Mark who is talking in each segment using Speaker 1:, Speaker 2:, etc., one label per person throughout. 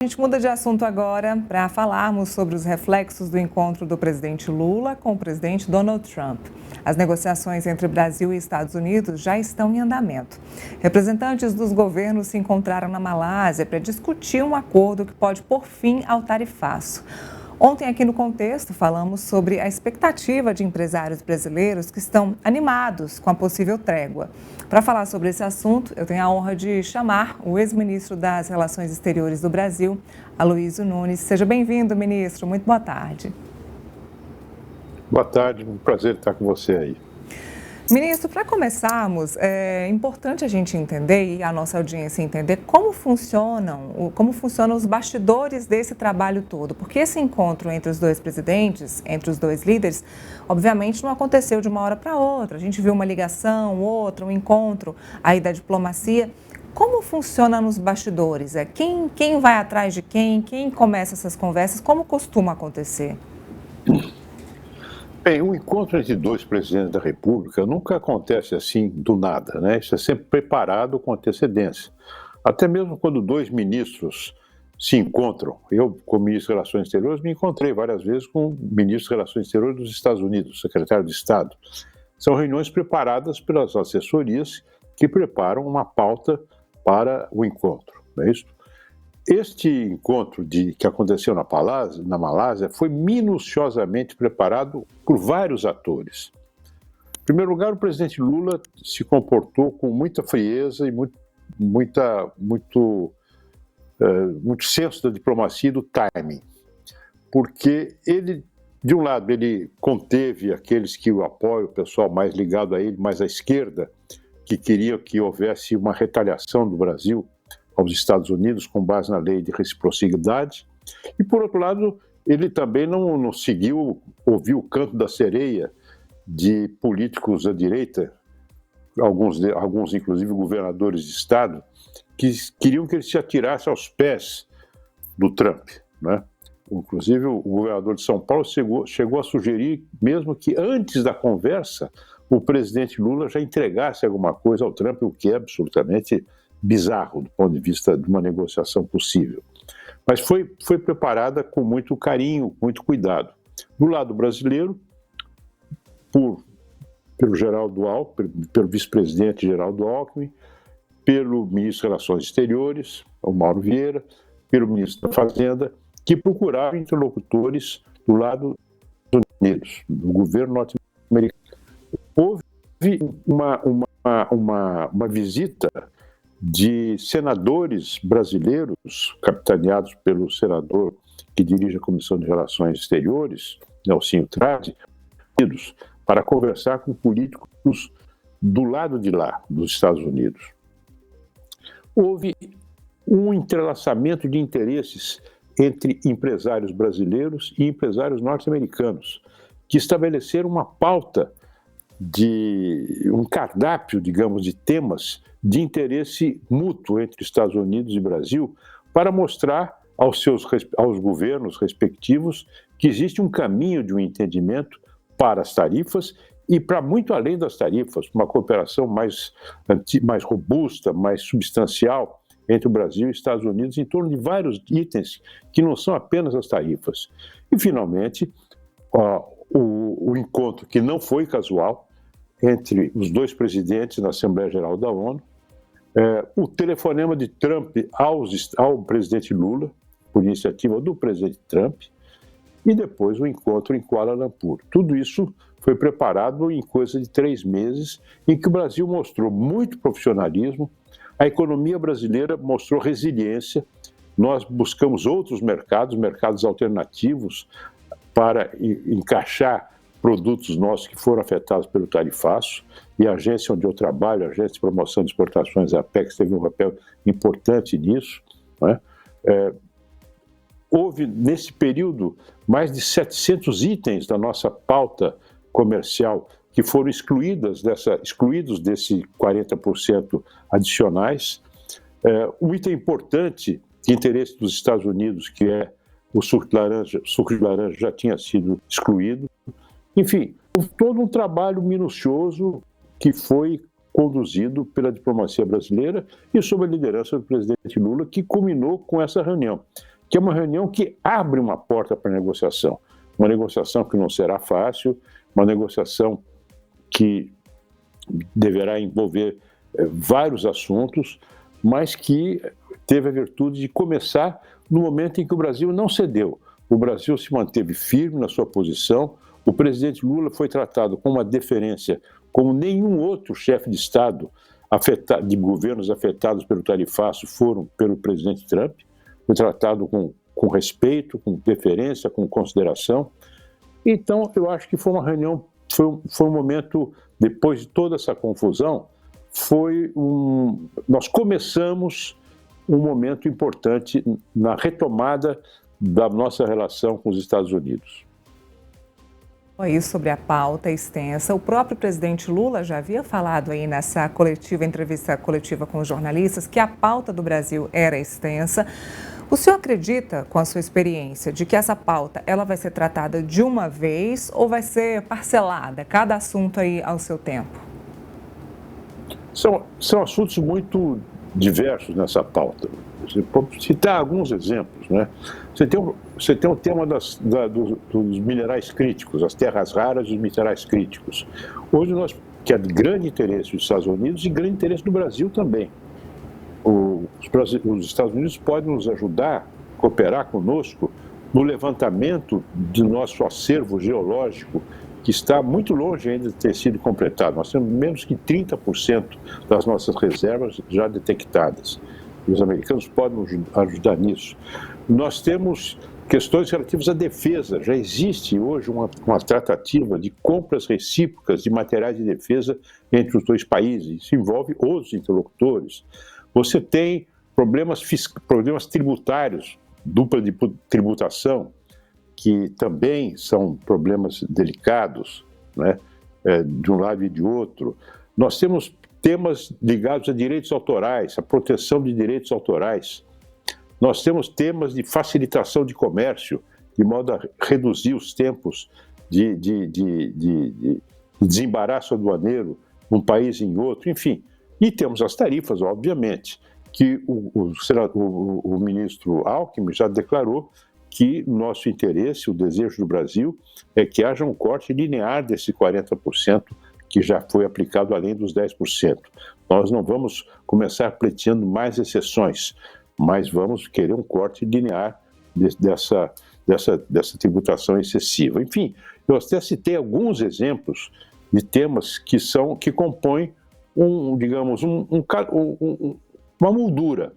Speaker 1: A gente muda de assunto agora para falarmos sobre os reflexos do encontro do presidente Lula com o presidente Donald Trump. As negociações entre Brasil e Estados Unidos já estão em andamento. Representantes dos governos se encontraram na Malásia para discutir um acordo que pode pôr fim ao tarifaço. Ontem, aqui no Contexto, falamos sobre a expectativa de empresários brasileiros que estão animados com a possível trégua. Para falar sobre esse assunto, eu tenho a honra de chamar o ex-ministro das Relações Exteriores do Brasil, Aloysio Nunes. Seja bem-vindo, ministro. Muito boa tarde.
Speaker 2: Boa tarde, um prazer estar com você aí.
Speaker 1: Ministro, para começarmos, é importante a gente entender, e a nossa audiência entender, como funcionam os bastidores desse trabalho todo. Porque esse encontro entre os dois presidentes, entre os dois líderes, obviamente não aconteceu de uma hora para outra. A gente viu uma ligação, outra, um encontro aí da diplomacia. Como funciona nos bastidores? Quem vai atrás de quem começa essas conversas? Como costuma acontecer?
Speaker 2: Bem, um encontro entre dois presidentes da República nunca acontece assim do nada, né? Isso é sempre preparado com antecedência. Até mesmo quando dois ministros se encontram. Eu, como ministro de Relações Exteriores, me encontrei várias vezes com o ministro de Relações Exteriores dos Estados Unidos, secretário de Estado. São reuniões preparadas pelas assessorias que preparam uma pauta para o encontro, não é isso? Este encontro que aconteceu na Malásia foi minuciosamente preparado por vários atores. Em primeiro lugar, o presidente Lula se comportou com muita frieza e muito senso da diplomacia e do timing, porque ele, de um lado, ele conteve aqueles que o apoiam, o pessoal mais ligado a ele, mais à esquerda, que queria que houvesse uma retaliação do Brasil aos Estados Unidos com base na lei de reciprocidade, e por outro lado ele também não ouviu o canto da sereia de políticos da direita, alguns inclusive governadores de estado, que queriam que ele se atirasse aos pés do Trump, né? Inclusive o governador de São Paulo chegou a sugerir mesmo que antes da conversa o presidente Lula já entregasse alguma coisa ao Trump, o que é absolutamente bizarro do ponto de vista de uma negociação possível. Mas foi preparada com muito carinho, muito cuidado. Do lado brasileiro, pelo Geraldo Alckmin, pelo vice-presidente Geraldo Alckmin, pelo ministro das Relações Exteriores, o Mauro Vieira, pelo ministro da Fazenda, que procuraram interlocutores do lado dos Estados Unidos, do governo norte-americano. Houve uma visita de senadores brasileiros, capitaneados pelo senador que dirige a Comissão de Relações Exteriores, Nelsinho Trade, para conversar com políticos do lado de lá, dos Estados Unidos. Houve um entrelaçamento de interesses entre empresários brasileiros e empresários norte-americanos, que estabeleceram uma pauta um cardápio, digamos, de temas de interesse mútuo entre Estados Unidos e Brasil, para mostrar aos governos respectivos que existe um caminho de um entendimento para as tarifas e para muito além das tarifas, uma cooperação mais robusta, mais substancial entre o Brasil e Estados Unidos em torno de vários itens que não são apenas as tarifas. E, finalmente, o encontro, que não foi casual, entre os dois presidentes na Assembleia Geral da ONU, o telefonema de Trump ao presidente Lula, por iniciativa do presidente Trump, e depois o encontro em Kuala Lumpur. Tudo isso foi preparado em coisa de 3 meses, em que o Brasil mostrou muito profissionalismo, a economia brasileira mostrou resiliência, nós buscamos outros mercados alternativos, para encaixar produtos nossos que foram afetados pelo tarifaço, e a agência onde eu trabalho, a Agência de Promoção de Exportações, a Apex, teve um papel importante nisso, né? Houve, nesse período, mais de 700 itens da nossa pauta comercial que foram excluídos desse 40% adicionais. Um item importante de interesse dos Estados Unidos, que é o suco de laranja já tinha sido excluído. Enfim, todo um trabalho minucioso que foi conduzido pela diplomacia brasileira e sob a liderança do presidente Lula, que culminou com essa reunião. que é uma reunião que abre uma porta para negociação. Uma negociação que não será fácil, uma negociação que deverá envolver vários assuntos, mas que teve a virtude de começar no momento em que o Brasil não cedeu. O Brasil se manteve firme na sua posição, o presidente Lula foi tratado com uma deferência como nenhum outro chefe de Estado de governos afetados pelo tarifaço foram pelo presidente Trump, foi tratado com respeito, com deferência, com consideração. Então, eu acho que foi uma reunião, foi um momento, depois de toda essa confusão, nós começamos um momento importante na retomada da nossa relação com os Estados Unidos.
Speaker 1: Isso sobre a pauta extensa. O próprio presidente Lula já havia falado aí nessa entrevista coletiva com os jornalistas, que a pauta do Brasil era extensa. O senhor acredita, com a sua experiência, de que essa pauta ela vai ser tratada de uma vez ou vai ser parcelada, cada assunto aí ao seu tempo?
Speaker 2: São assuntos muito diversos nessa pauta. Você pode citar alguns exemplos, né? Você tem o tema dos minerais críticos, as terras raras e os minerais críticos. Hoje que é de grande interesse dos Estados Unidos e grande interesse do Brasil também. Os Estados Unidos podem nos ajudar, cooperar conosco no levantamento do nosso acervo geológico, que está muito longe ainda de ter sido completado. Nós temos menos que 30% das nossas reservas já detectadas. Os americanos podem nos ajudar nisso. Nós temos questões relativas à defesa. Já existe hoje uma tratativa de compras recíprocas de materiais de defesa entre os dois países. Isso envolve outros interlocutores. Você tem problemas tributários, dupla de tributação, que também são problemas delicados, né, de um lado e de outro. Nós temos temas ligados a direitos autorais, a proteção de direitos autorais. Nós temos temas de facilitação de comércio, de modo a reduzir os tempos de desembaraço aduaneiro num país e em outro, enfim. E temos as tarifas, obviamente, que o ministro Alckmin já declarou que nosso interesse, o desejo do Brasil, é que haja um corte linear desse 40% que já foi aplicado além dos 10%. Nós não vamos começar pleiteando mais exceções, mas vamos querer um corte linear dessa tributação excessiva. Enfim, eu até citei alguns exemplos de temas que compõem uma moldura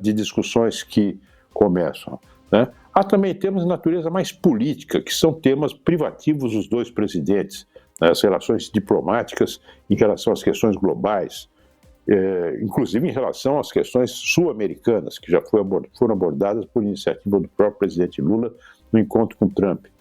Speaker 2: de discussões que começam, né? Há também temas de natureza mais política, que são temas privativos dos dois presidentes, né? As relações diplomáticas em relação às questões globais, inclusive em relação às questões sul-americanas, que já foram abordadas por iniciativa do próprio presidente Lula no encontro com Trump. De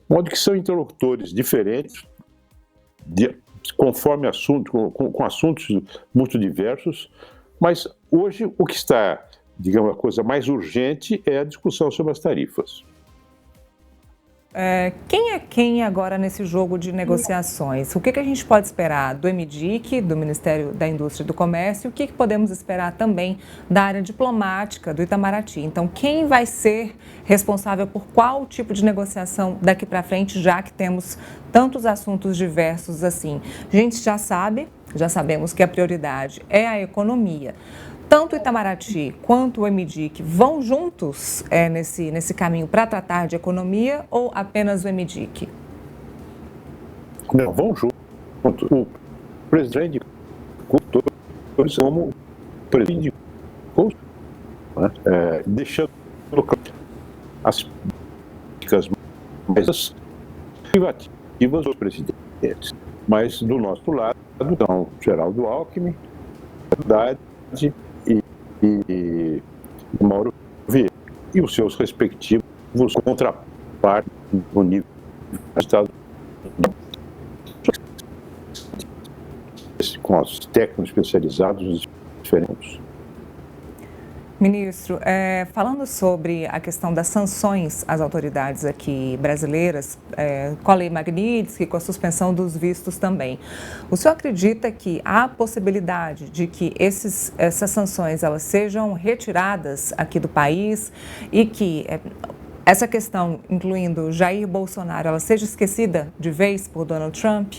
Speaker 2: modo que são interlocutores diferentes, conforme assunto, com assuntos muito diversos, mas hoje o que está, digamos, a coisa mais urgente é a discussão sobre as tarifas.
Speaker 1: Quem é quem agora nesse jogo de negociações? O que a gente pode esperar do MDIC, do Ministério da Indústria e do Comércio, e o que podemos esperar também da área diplomática do Itamaraty? Então, quem vai ser responsável por qual tipo de negociação daqui para frente, já que temos tantos assuntos diversos assim? A gente já sabemos que a prioridade é a economia. Tanto o Itamaraty quanto o MDIC vão juntos nesse caminho para tratar de economia ou apenas o MDIC?
Speaker 2: Não, vão juntos. O presidente como presidente deixando as políticas mais privativas dos presidentes. Mas do nosso lado, então, Geraldo Alckmin, Haddad e Mauro Vieira, e os seus respectivos contrapartes no nível do Estado, com os técnicos especializados diferentes.
Speaker 1: Ministro, falando sobre a questão das sanções às autoridades aqui brasileiras, com a Lei Magnitsky, com a suspensão dos vistos também, o senhor acredita que há possibilidade de que essas sanções elas sejam retiradas aqui do país e que essa questão, incluindo Jair Bolsonaro, ela seja esquecida de vez por Donald Trump?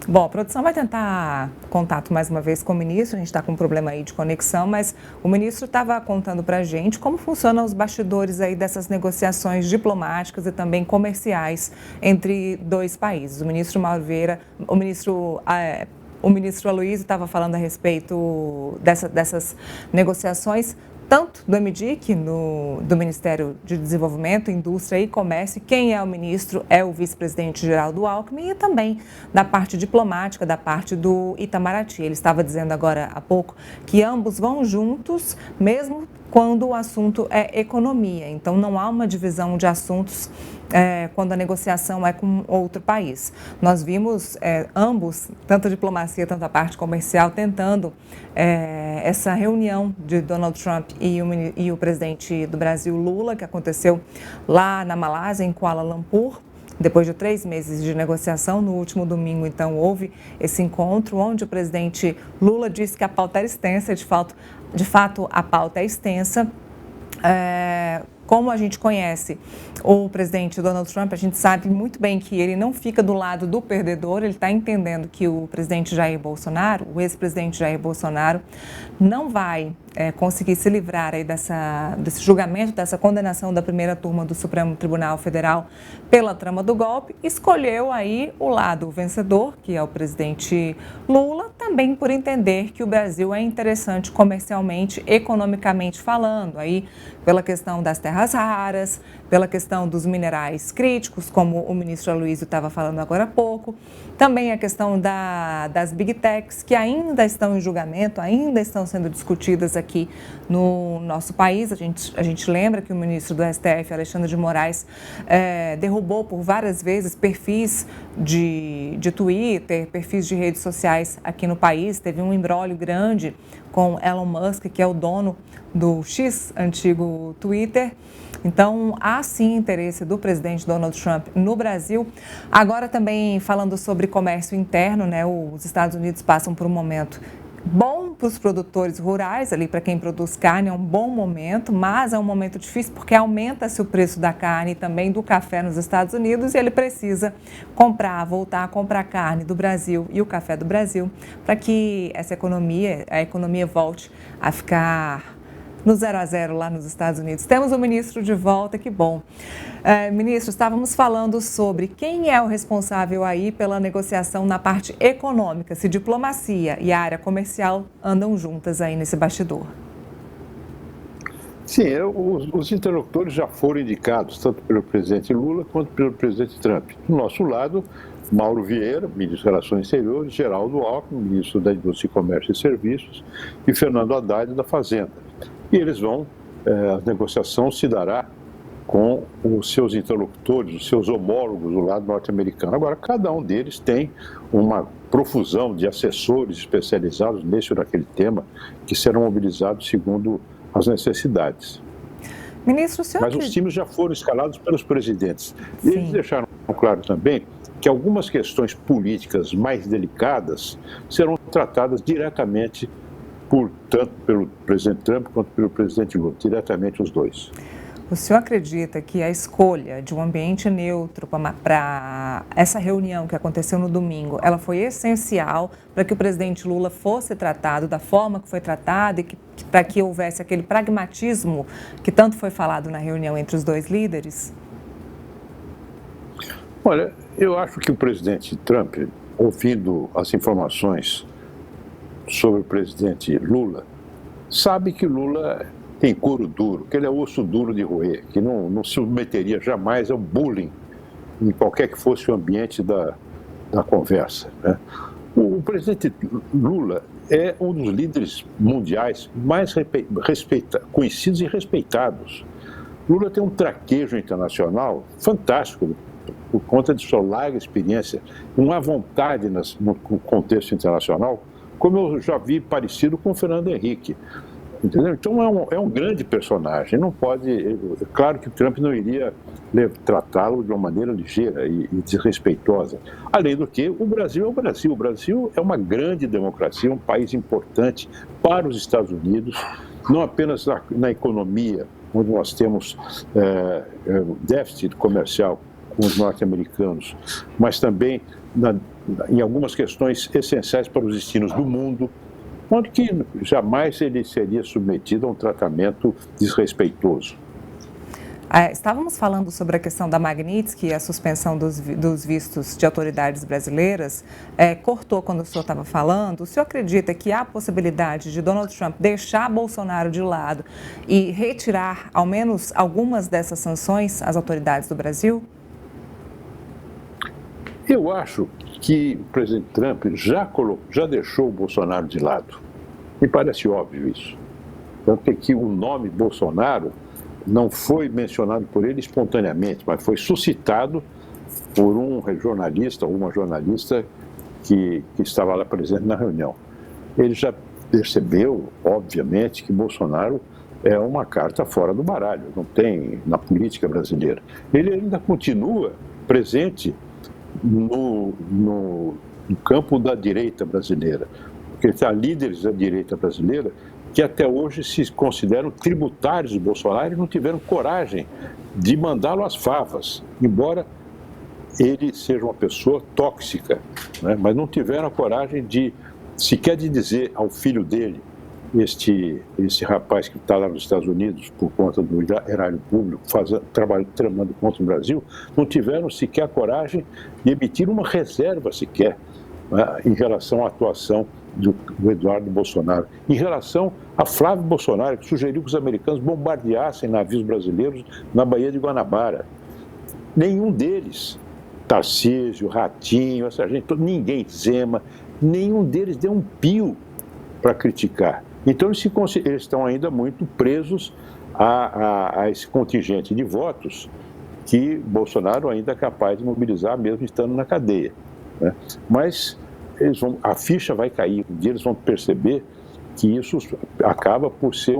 Speaker 1: Bom, a produção vai tentar contato mais uma vez com o ministro, a gente está com um problema aí de conexão, mas o ministro estava contando para a gente como funcionam os bastidores aí dessas negociações diplomáticas e também comerciais entre dois países. O ministro Mauro Vieira, o ministro Aloysio estava falando a respeito dessas negociações, tanto do MDIC, do Ministério de Desenvolvimento, Indústria e Comércio, quem é o ministro é o vice-presidente Geraldo Alckmin, e também da parte diplomática, da parte do Itamaraty. Ele estava dizendo agora há pouco que ambos vão juntos, mesmo quando o assunto é economia. Então, não há uma divisão de assuntos quando a negociação é com outro país. Nós vimos ambos, tanto a diplomacia, tanto a parte comercial, tentando essa reunião de Donald Trump e o presidente do Brasil, Lula, que aconteceu lá na Malásia, em Kuala Lumpur. Depois de 3 meses de negociação, no último domingo, então, houve esse encontro onde o presidente Lula disse que a pauta era extensa, de fato a pauta é extensa. Como a gente conhece o presidente Donald Trump, a gente sabe muito bem que ele não fica do lado do perdedor, ele está entendendo que o presidente Jair Bolsonaro, o ex-presidente Jair Bolsonaro, não vai conseguir se livrar aí desse julgamento, dessa condenação da primeira turma do Supremo Tribunal Federal pela trama do golpe, escolheu aí o lado vencedor, que é o presidente Lula, também por entender que o Brasil é interessante comercialmente, economicamente falando, aí pela questão das terras raras, pela questão dos minerais críticos, como o ministro Aloysio estava falando agora há pouco, também a questão das Big Techs, que ainda estão em julgamento, ainda estão sendo discutidas aqui no nosso país. A gente lembra que o ministro do STF, Alexandre de Moraes, derrubou por várias vezes perfis de Twitter, perfis de redes sociais aqui no país. Teve um imbróglio grande com Elon Musk, que é o dono do X, antigo Twitter. Então, há sim interesse do presidente Donald Trump no Brasil. Agora também falando sobre comércio interno, né? Os Estados Unidos passam por um momento bom para os produtores rurais, ali para quem produz carne, é um bom momento, mas é um momento difícil porque aumenta-se o preço da carne e também do café nos Estados Unidos e ele precisa voltar a comprar carne do Brasil e o café do Brasil para que a economia volte a ficar no 0 a 0 lá nos Estados Unidos. Temos o ministro de volta, que bom. Ministro, estávamos falando sobre quem é o responsável aí pela negociação na parte econômica, se diplomacia e a área comercial andam juntas aí nesse bastidor.
Speaker 2: Sim, os interlocutores já foram indicados, tanto pelo presidente Lula quanto pelo presidente Trump. Do nosso lado, Mauro Vieira, ministro das Relações Exteriores, Geraldo Alckmin, ministro da Indústria, Comércio e Serviços, e Fernando Haddad, da Fazenda. E eles a negociação se dará com os seus interlocutores, os seus homólogos do lado norte-americano. Agora, cada um deles tem uma profusão de assessores especializados nesse ou naquele tema que serão mobilizados segundo as necessidades.
Speaker 1: Ministro,
Speaker 2: Mas os times já foram escalados pelos presidentes.
Speaker 1: Sim.
Speaker 2: Eles deixaram claro também que algumas questões políticas mais delicadas serão tratadas diretamente tanto pelo presidente Trump quanto pelo presidente Lula, diretamente os dois.
Speaker 1: O senhor acredita que a escolha de um ambiente neutro para essa reunião que aconteceu no domingo, ela foi essencial para que o presidente Lula fosse tratado da forma que foi tratado e para que houvesse aquele pragmatismo que tanto foi falado na reunião entre os dois líderes?
Speaker 2: Olha, eu acho que o presidente Trump, ouvindo as informações sobre o presidente Lula, sabe que Lula tem couro duro, que ele é osso duro de roer, que não se submeteria jamais ao bullying em qualquer que fosse o ambiente da conversa, né? O presidente Lula é um dos líderes mundiais mais conhecidos e respeitados. Lula tem um traquejo internacional fantástico, por conta de sua larga experiência, uma vontade no contexto internacional, como eu já vi parecido com o Fernando Henrique. Entendeu? Então é um grande personagem. Não pode. É claro que o Trump não iria tratá-lo de uma maneira ligeira e desrespeitosa. Além do que, o Brasil é o Brasil. O Brasil é uma grande democracia, um país importante para os Estados Unidos, não apenas na economia, onde nós temos déficit comercial com os norte-americanos, mas também em algumas questões essenciais para os destinos do mundo, onde que jamais ele seria submetido a um tratamento desrespeitoso.
Speaker 1: Estávamos falando sobre a questão da Magnitsky e a suspensão dos vistos de autoridades brasileiras. Cortou quando o senhor estava falando. O senhor acredita que há a possibilidade de Donald Trump deixar Bolsonaro de lado e retirar ao menos algumas dessas sanções às autoridades do Brasil?
Speaker 2: Eu acho que o presidente Trump já deixou o Bolsonaro de lado. Me parece óbvio isso. Tanto é que o nome Bolsonaro não foi mencionado por ele espontaneamente, mas foi suscitado por um jornalista ou uma jornalista que estava lá presente na reunião. Ele já percebeu, obviamente, que Bolsonaro é uma carta fora do baralho, não tem na política brasileira. Ele ainda continua presente no campo da direita brasileira, porque há líderes da direita brasileira que até hoje se consideram tributários de Bolsonaro e não tiveram coragem de mandá-lo às favas, embora ele seja uma pessoa tóxica, né? Mas não tiveram a coragem sequer de dizer ao filho dele, este rapaz que está lá nos Estados Unidos por conta do erário público, tramando contra o Brasil, não tiveram sequer a coragem de emitir uma reserva sequer, né, em relação à atuação do Eduardo Bolsonaro. Em relação a Flávio Bolsonaro, que sugeriu que os americanos bombardeassem navios brasileiros na Baía de Guanabara. Nenhum deles, Tarcísio, Ratinho, essa gente, ninguém, Zema, nenhum deles deu um pio para criticar. Então eles estão ainda muito presos a esse contingente de votos que Bolsonaro ainda é capaz de mobilizar, mesmo estando na cadeia, né? Mas a ficha vai cair, um dia eles vão perceber que isso acaba por ser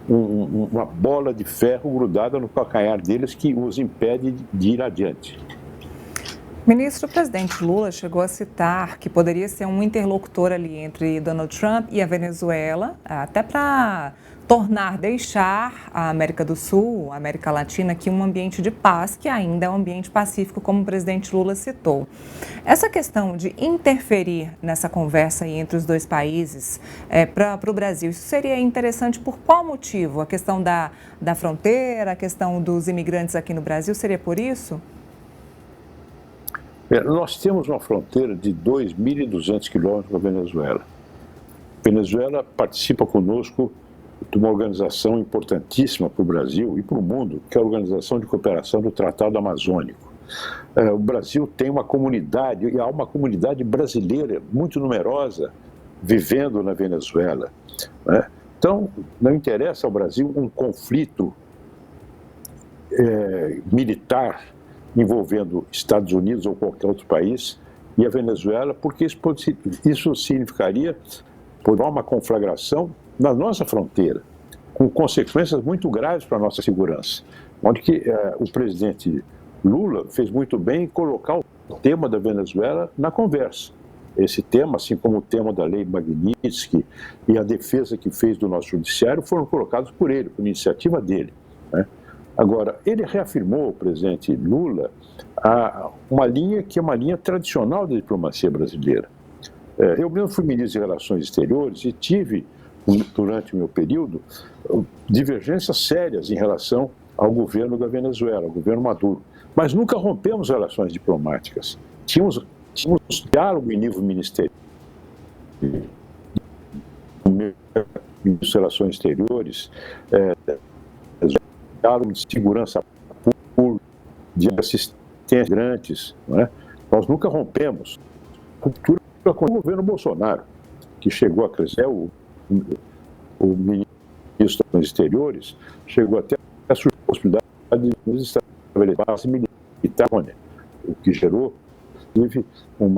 Speaker 2: uma bola de ferro grudada no calcanhar deles que os impede de ir adiante.
Speaker 1: Ministro, o presidente Lula chegou a citar que poderia ser um interlocutor ali entre Donald Trump e a Venezuela, até para deixar a América do Sul, a América Latina, aqui um ambiente de paz, que ainda é um ambiente pacífico, como o presidente Lula citou. Essa questão de interferir nessa conversa aí entre os dois países para o Brasil, isso seria interessante por qual motivo? A questão da fronteira, a questão dos imigrantes aqui no Brasil, seria por isso?
Speaker 2: Nós temos uma fronteira de 2.200 quilômetros com a Venezuela. A Venezuela participa conosco de uma organização importantíssima para o Brasil e para o mundo, que é a Organização de Cooperação do Tratado Amazônico. O Brasil tem uma comunidade, e há uma comunidade brasileira muito numerosa vivendo na Venezuela, né? Então, não interessa ao Brasil um conflito militar envolvendo Estados Unidos ou qualquer outro país e a Venezuela, porque isso significaria uma conflagração na nossa fronteira, com consequências muito graves para a nossa segurança, onde que o presidente Lula fez muito bem em colocar o tema da Venezuela na conversa. Esse tema, assim como o tema da lei Magnitsky e a defesa que fez do nosso judiciário, foram colocados por ele, por iniciativa dele, né? Agora, ele reafirmou, o presidente Lula, uma linha que é uma linha tradicional da diplomacia brasileira. Eu mesmo fui ministro de Relações Exteriores e tive, durante o meu período, divergências sérias em relação ao governo da Venezuela, ao governo Maduro. Mas nunca rompemos relações diplomáticas. Tínhamos diálogo em nível ministerial. Ministro de Relações Exteriores, diálogo de segurança pública, de assistência migrantes, né? Nós nunca rompemos. Cultura com o governo Bolsonaro, que chegou a crescer, o ministro das Exteriores chegou até a surgir a possibilidade Unidos estabeleceu base militar, o que gerou, inclusive, um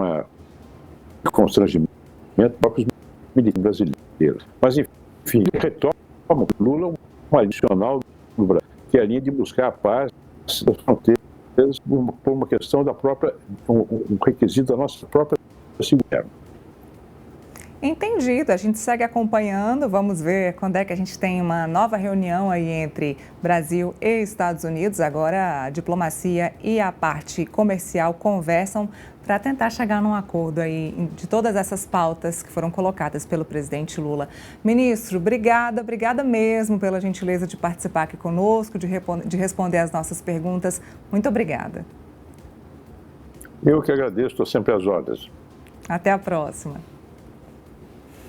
Speaker 2: constrangimento dos próprios militares brasileiros. Mas, enfim, retoma Lula um adicional do Brasil, que é a linha de buscar a paz das fronteiras por uma questão da própria, um requisito da nossa própria segurança.
Speaker 1: Entendido, a gente segue acompanhando, vamos ver quando é que a gente tem uma nova reunião aí entre Brasil e Estados Unidos. Agora a diplomacia e a parte comercial conversam para tentar chegar num acordo aí de todas essas pautas que foram colocadas pelo presidente Lula. Ministro, obrigada mesmo pela gentileza de participar aqui conosco, de responder as nossas perguntas. Muito obrigada.
Speaker 2: Eu que agradeço, estou sempre às ordens.
Speaker 1: Até a próxima.